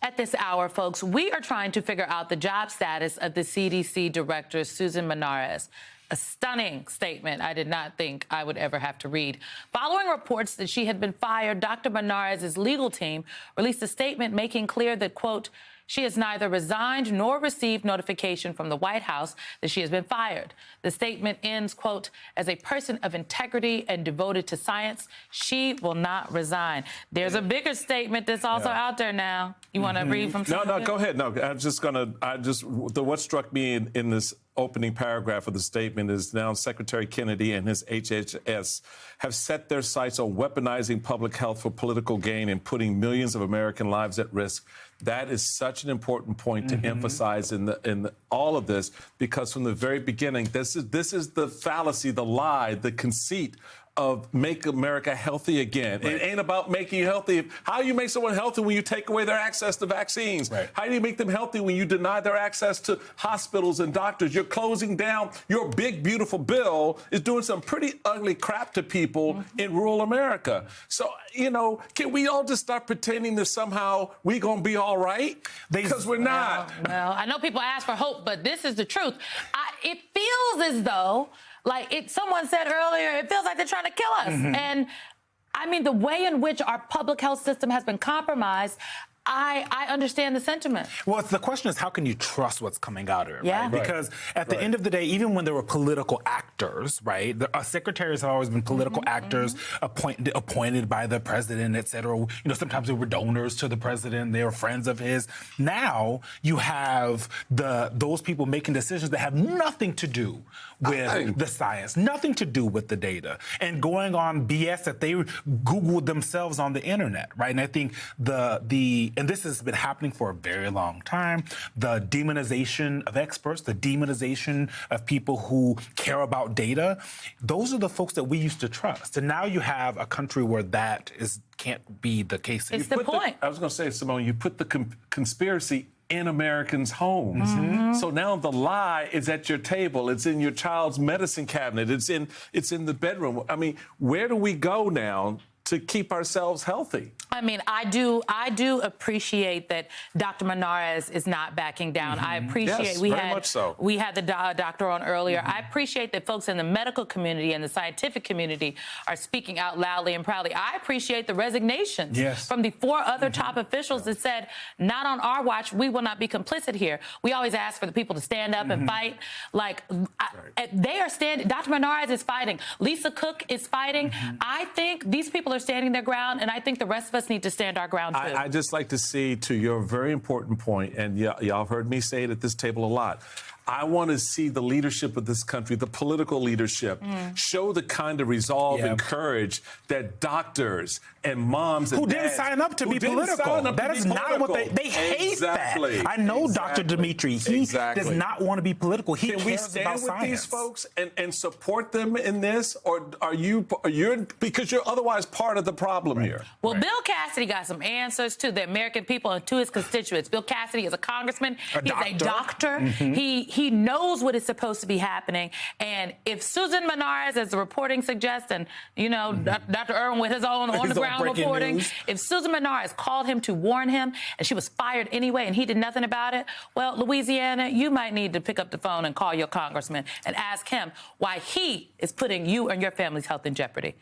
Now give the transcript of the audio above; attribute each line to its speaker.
Speaker 1: At this hour, folks, we are trying to figure out the job status of the CDC director, Susan Menarez. A stunning statement I did not think I would ever have to read. Following reports that she had been fired, Dr. Menarez's legal team released a statement making clear that, quote, she has neither resigned nor received notification from the White House that she has been fired. The statement ends, quote, as a person of integrity and devoted to science, she will not resign. There's a bigger statement that's also out there now. You want to read from
Speaker 2: No, go ahead. No, what struck me in this opening paragraph of the statement is now Secretary Kennedy and his HHS have set their sights on weaponizing public health for political gain and putting millions of American lives at risk. That is such an important point to emphasize in all of this, because from the very beginning, this is the fallacy, the lie, the conceit of make America healthy again. Right. It ain't about making you healthy. How do you make someone healthy when you take away their access to vaccines? Right. How do you make them healthy when you deny their access to hospitals and doctors? You're closing down. Your big, beautiful bill is doing some pretty ugly crap to people in rural America. So, you know, can we all just start pretending that somehow we gonna be all right? Because we're not.
Speaker 1: Well, I know people ask for hope, but this is the truth. It feels as though, like someone said earlier, it feels like they're trying to kill us. And I mean, the way in which our public health system has been compromised, I understand the sentiment.
Speaker 3: Well, the question is, how can you trust what's coming out of it,
Speaker 1: Yeah.
Speaker 3: right? Because at the end of the day, even when there were political actors, right, secretaries have always been political actors appointed by the president, et cetera. You know, sometimes they were donors to the president. They were friends of his. Now you have those people making decisions that have nothing to do with the science, nothing to do with the data, and going on BS that they Googled themselves on the internet, right? And I think and this has been happening for a very long time, the demonization of experts, the demonization of people who care about data, those are the folks that we used to trust. And now you have a country where that can't be the case.
Speaker 1: It's the point.
Speaker 2: I was going to say, Simone, you put the conspiracy in Americans' homes. So now the lie is at your table. It's in your child's medicine cabinet. It's in the bedroom. I mean, where do we go now to keep ourselves healthy?
Speaker 1: I mean, I do appreciate that Dr. Menarez is not backing down. I appreciate we had the doctor on earlier. I appreciate that folks in the medical community and the scientific community are speaking out loudly and proudly. I appreciate the resignations from the 4 other top officials that said, not on our watch, we will not be complicit here. We always ask for the people to stand up and fight. Like, they are standing. Dr. Menarez is fighting. Lisa Cook is fighting. I think these people are standing their ground, and I think the rest of us need to stand our ground, too.
Speaker 2: I just like to see, to your very important point, and y'all heard me say it at this table a lot, I want to see the leadership of this country, the political leadership, show the kind of resolve and courage that doctors and moms and
Speaker 3: who didn't sign up to be political. That is not what they hate that. I know Dr. Dimitri. He does not want to be political. He
Speaker 2: Can we stand with these folks and support them in this, or are you because you're otherwise part of the problem here?
Speaker 1: Well, Bill Cassidy got some answers to the American people and to his constituents. Bill Cassidy is a congressman. He's a doctor. He knows what is supposed to be happening. And if Susan Menarez, as the reporting suggests, and, you know, Dr. Irwin with his own on-the-ground reporting, if Susan Menarez called him to warn him and she was fired anyway and he did nothing about it, well, Louisiana, you might need to pick up the phone and call your congressman and ask him why he is putting you and your family's health in jeopardy.